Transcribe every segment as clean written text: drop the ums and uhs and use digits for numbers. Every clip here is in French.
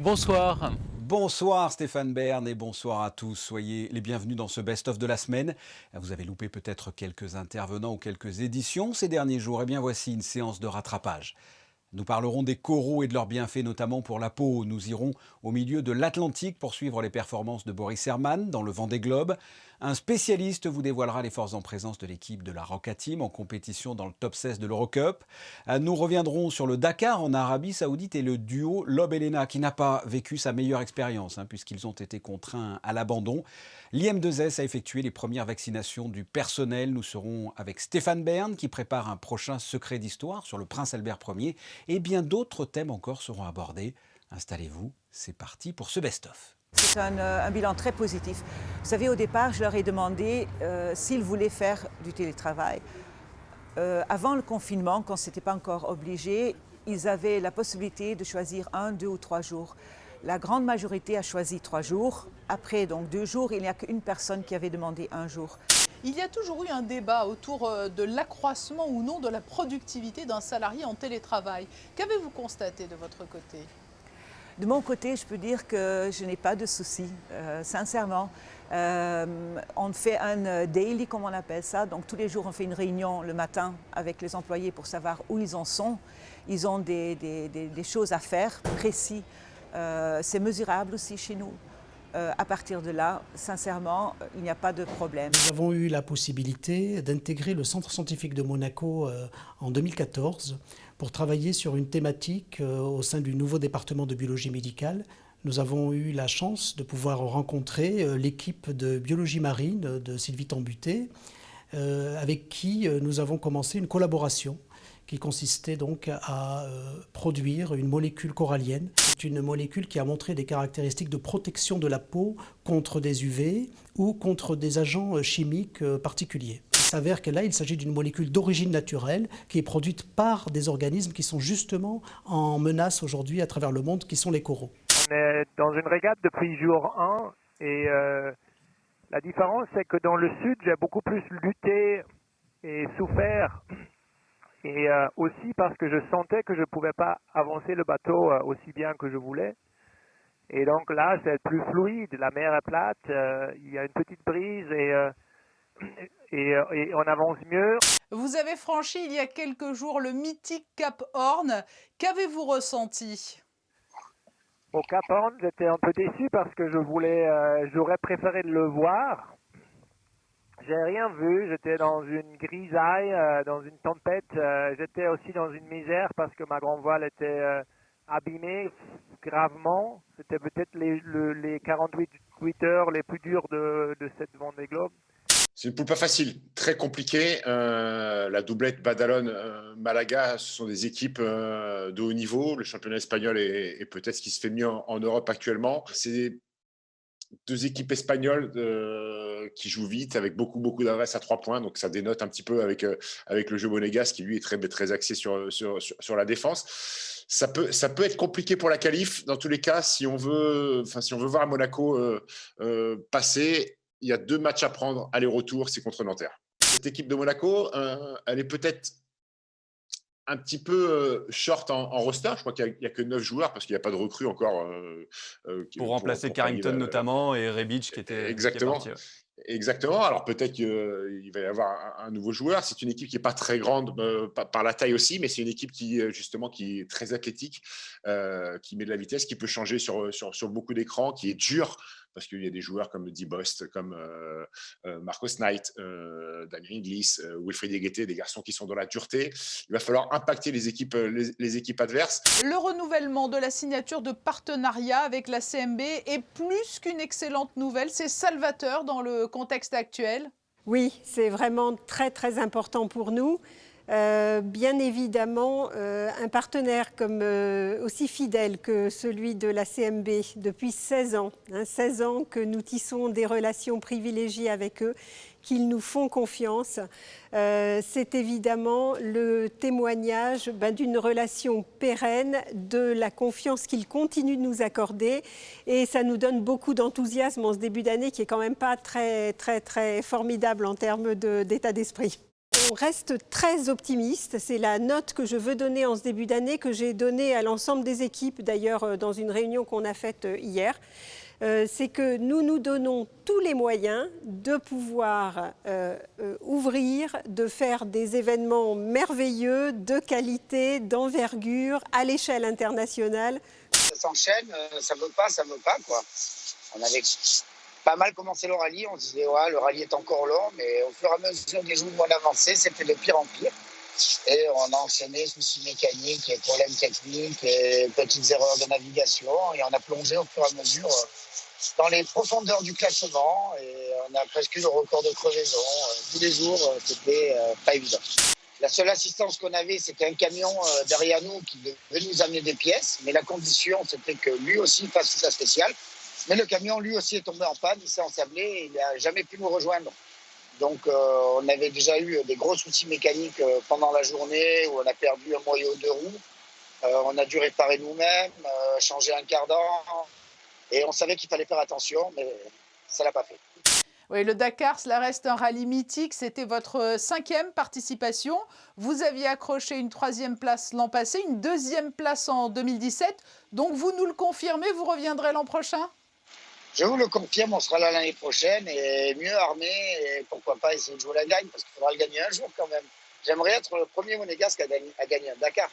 Bonsoir. Bonsoir Stéphane Bern et bonsoir à tous. Soyez les bienvenus dans ce best-of de la semaine. Vous avez loupé peut-être quelques intervenants ou quelques éditions ces derniers jours. Eh bien voici une séance de rattrapage. Nous parlerons des coraux et de leurs bienfaits, notamment pour la peau. Nous irons au milieu de l'Atlantique pour suivre les performances de Boris Herman dans le Vendée Globe. Un spécialiste vous dévoilera les forces en présence de l'équipe de la Roca Team en compétition dans le top 16 de l'Eurocup. Nous reviendrons sur le Dakar en Arabie Saoudite et le duo Lob-Elena qui n'a pas vécu sa meilleure expérience puisqu'ils ont été contraints à l'abandon. L'IM2S a effectué les premières vaccinations du personnel. Nous serons avec Stéphane Bern qui prépare un prochain secret d'histoire sur le prince Albert Ier. Et bien d'autres thèmes encore seront abordés. Installez-vous, c'est parti pour ce best-of. C'est un bilan très positif. Vous savez, au départ, je leur ai demandé s'ils voulaient faire du télétravail. Avant le confinement, quand ce n'était pas encore obligé, ils avaient la possibilité de choisir 1, 2 ou 3 jours. La grande majorité a choisi 3 jours. Après, donc 2 jours, il n'y a qu'une personne qui avait demandé 1 jour. Il y a toujours eu un débat autour de l'accroissement ou non de la productivité d'un salarié en télétravail. Qu'avez-vous constaté de votre côté ? De mon côté, je peux dire que je n'ai pas de soucis, sincèrement. On fait un daily, comme on appelle ça. Donc tous les jours, on fait une réunion le matin avec les employés pour savoir où ils en sont. Ils ont des choses à faire précis. C'est mesurable aussi chez nous. À partir de là, sincèrement, il n'y a pas de problème. Nous avons eu la possibilité d'intégrer le Centre scientifique de Monaco en 2014 pour travailler sur une thématique au sein du nouveau département de biologie médicale. Nous avons eu la chance de pouvoir rencontrer l'équipe de biologie marine de Sylvie Tambuté, avec qui nous avons commencé une collaboration qui consistait donc à produire une molécule corallienne. C'est une molécule qui a montré des caractéristiques de protection de la peau contre des UV ou contre des agents chimiques particuliers. Il s'avère que là, il s'agit d'une molécule d'origine naturelle qui est produite par des organismes qui sont justement en menace aujourd'hui à travers le monde, qui sont les coraux. On est dans une régate depuis jour 1 et la différence c'est que dans le sud, j'ai beaucoup plus lutté et souffert. Et aussi parce que je sentais que je ne pouvais pas avancer le bateau aussi bien que je voulais. Et donc là, c'est plus fluide, la mer est plate, il y a une petite brise et on avance mieux. Vous avez franchi il y a quelques jours le mythique Cap Horn. Qu'avez-vous ressenti ? Au Cap Horn, j'étais un peu déçu parce que j'aurais préféré le voir. J'ai rien vu, j'étais dans une grisaille, dans une tempête, j'étais aussi dans une misère parce que ma grande voile était abîmée gravement. C'était peut-être les 48 heures les plus dures de cette Vendée Globe. C'est une poule pas facile, très compliquée. La doublette Badalone-Malaga, ce sont des équipes de haut niveau. Le championnat espagnol est peut-être ce qui se fait mieux en Europe actuellement. C'est 2 équipes espagnoles qui jouent vite avec beaucoup d'adresse à 3 points, donc ça dénote un petit peu avec le jeu monégasque qui lui est très axé sur la défense. Ça peut être compliqué pour la qualif. Dans tous les cas, si on veut voir Monaco passer, il y a 2 matchs à prendre aller-retour, c'est contre Nanterre. Cette équipe de Monaco, elle est peut-être un petit peu short en roster. Je crois qu'il n'y a que 9 joueurs parce qu'il n'y a pas de recrues encore. Pour remplacer Carrington notamment et Rebic qui est parti. Exactement. Alors peut-être qu'il va y avoir un nouveau joueur. C'est une équipe qui n'est pas très grande par la taille aussi, mais c'est une équipe qui est très athlétique, qui met de la vitesse, qui peut changer sur beaucoup d'écrans, qui est dure. Parce qu'il y a des joueurs comme Dibost, comme Marcos Knight, Damien Inglis, Wilfried Eguete, des garçons qui sont dans la dureté. Il va falloir impacter les équipes adverses. Le renouvellement de la signature de partenariat avec la CMB est plus qu'une excellente nouvelle. C'est salvateur dans le contexte actuel. Oui, c'est vraiment très important pour nous. Bien évidemment, un partenaire aussi fidèle que celui de la CMB depuis 16 ans, 16 ans que nous tissons des relations privilégiées avec eux, qu'ils nous font confiance. C'est évidemment le témoignage d'une relation pérenne, de la confiance qu'ils continuent de nous accorder. Et ça nous donne beaucoup d'enthousiasme en ce début d'année qui est quand même pas très formidable en termes d'état d'esprit. On reste très optimiste. C'est la note que je veux donner en ce début d'année, que j'ai donnée à l'ensemble des équipes, d'ailleurs dans une réunion qu'on a faite hier. C'est que nous nous donnons tous les moyens de pouvoir ouvrir, de faire des événements merveilleux, de qualité, d'envergure, à l'échelle internationale. Ça s'enchaîne, ça veut pas, quoi. On avait pas mal commencé le rallye, on se disait ouais, le rallye est encore long, mais au fur et à mesure des jours où on avançait, c'était de pire en pire. Et on a enchaîné soucis mécaniques, et problèmes techniques, et petites erreurs de navigation, et on a plongé au fur et à mesure dans les profondeurs du classement, et on a presque eu le record de crevaison. Tous les jours, c'était pas évident. La seule assistance qu'on avait, c'était un camion derrière nous qui devait nous amener des pièces, mais la condition, c'était que lui aussi fasse tout ça spécial. Mais le camion, lui aussi, est tombé en panne, il s'est ensablé et il n'a jamais pu nous rejoindre. Donc, on avait déjà eu des gros soucis mécaniques pendant la journée où on a perdu un moyeu de roue. On a dû réparer nous-mêmes, changer un cardan. Et on savait qu'il fallait faire attention, mais ça ne l'a pas fait. Oui, le Dakar, cela reste un rallye mythique. C'était votre 5e participation. Vous aviez accroché une 3e place l'an passé, une 2e place en 2017. Donc, vous nous le confirmez, vous reviendrez l'an prochain ? Je vous le confirme, on sera là l'année prochaine et mieux armé. Et pourquoi pas essayer de jouer la gagne, parce qu'il faudra le gagner un jour quand même. J'aimerais être le premier monégasque à gagner un Dakar.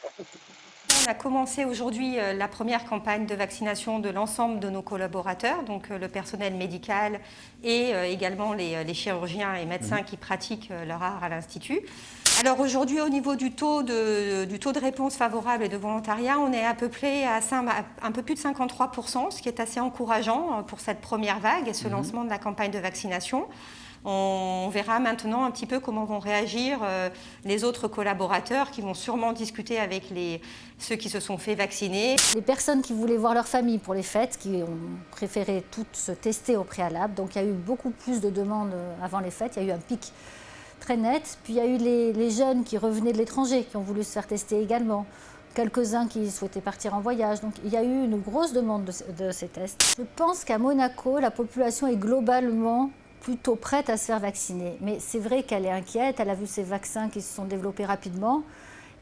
On a commencé aujourd'hui la première campagne de vaccination de l'ensemble de nos collaborateurs, donc le personnel médical et également les chirurgiens et médecins qui pratiquent leur art à l'Institut. Alors aujourd'hui, au niveau du taux de réponse favorable et de volontariat, on est à peu près à un peu plus de 53%, ce qui est assez encourageant pour cette première vague et ce lancement de la campagne de vaccination. On verra maintenant un petit peu comment vont réagir les autres collaborateurs qui vont sûrement discuter avec ceux qui se sont fait vacciner. Les personnes qui voulaient voir leur famille pour les fêtes, qui ont préféré toutes se tester au préalable. Donc il y a eu beaucoup plus de demandes avant les fêtes, il y a eu un pic très net. Puis il y a eu les jeunes qui revenaient de l'étranger, qui ont voulu se faire tester également. Quelques-uns qui souhaitaient partir en voyage. Donc il y a eu une grosse demande de ces tests. Je pense qu'à Monaco, la population est globalement plutôt prête à se faire vacciner. Mais c'est vrai qu'elle est inquiète, elle a vu ces vaccins qui se sont développés rapidement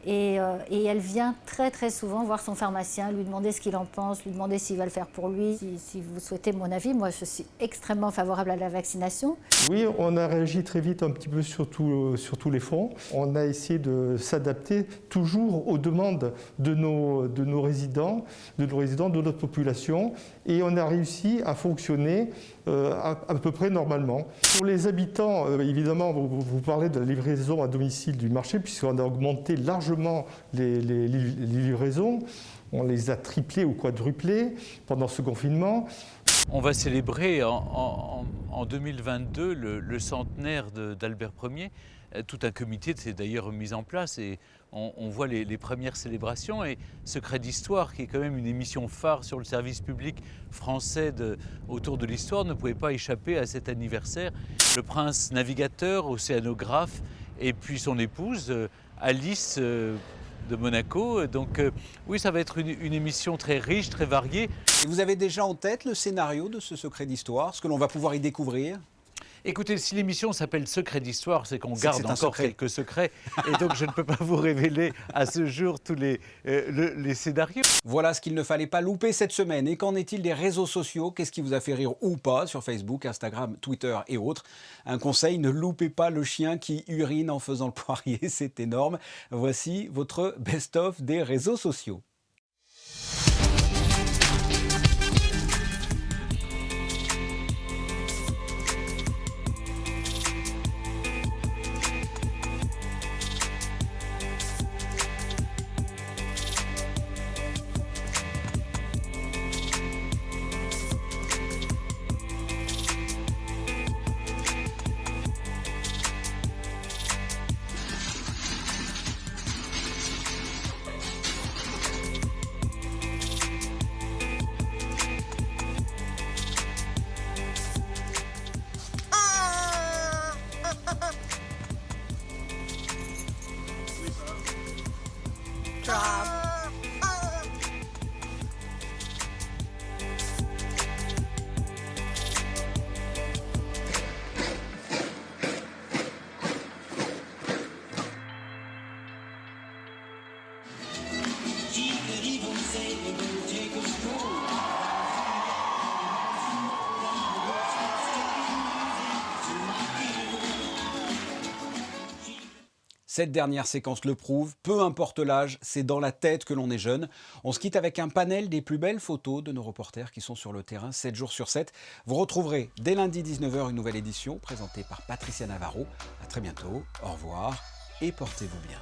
et elle vient très très souvent voir son pharmacien, lui demander ce qu'il en pense, lui demander s'il va le faire pour lui. Si vous souhaitez mon avis, moi je suis extrêmement favorable à la vaccination. Oui, on a réagi très vite un petit peu sur tous les fronts. On a essayé de s'adapter toujours aux demandes de nos résidents, de notre population, et on a réussi à fonctionner à peu près normalement. Pour les habitants, évidemment, vous parlez de la livraison à domicile du marché, puisqu'on a augmenté largement les livraisons. On les a triplées ou quadruplées pendant ce confinement. On va célébrer en 2022 le centenaire d'Albert Ier. Tout un comité s'est d'ailleurs mis en place et on voit les premières célébrations. Et Secret d'Histoire, qui est quand même une émission phare sur le service public français autour de l'histoire, ne pouvait pas échapper à cet anniversaire. Le prince navigateur, océanographe, et puis son épouse, Alice de Monaco. Donc oui, ça va être une émission très riche, très variée. Et vous avez déjà en tête le scénario de ce Secret d'Histoire, ce que l'on va pouvoir y découvrir ? Écoutez, si l'émission s'appelle Secret d'Histoire, c'est qu'on garde encore quelques secrets. Et donc, je ne peux pas vous révéler à ce jour tous les scénarios. Voilà ce qu'il ne fallait pas louper cette semaine. Et qu'en est-il des réseaux sociaux ? Qu'est-ce qui vous a fait rire ou pas sur Facebook, Instagram, Twitter et autres ? Un conseil, ne loupez pas le chien qui urine en faisant le poirier. C'est énorme. Voici votre best-of des réseaux sociaux. Cette dernière séquence le prouve, peu importe l'âge, c'est dans la tête que l'on est jeune. On se quitte avec un panel des plus belles photos de nos reporters qui sont sur le terrain 7 jours sur 7. Vous retrouverez dès lundi 19h une nouvelle édition présentée par Patricia Navarro. À très bientôt, au revoir et portez-vous bien.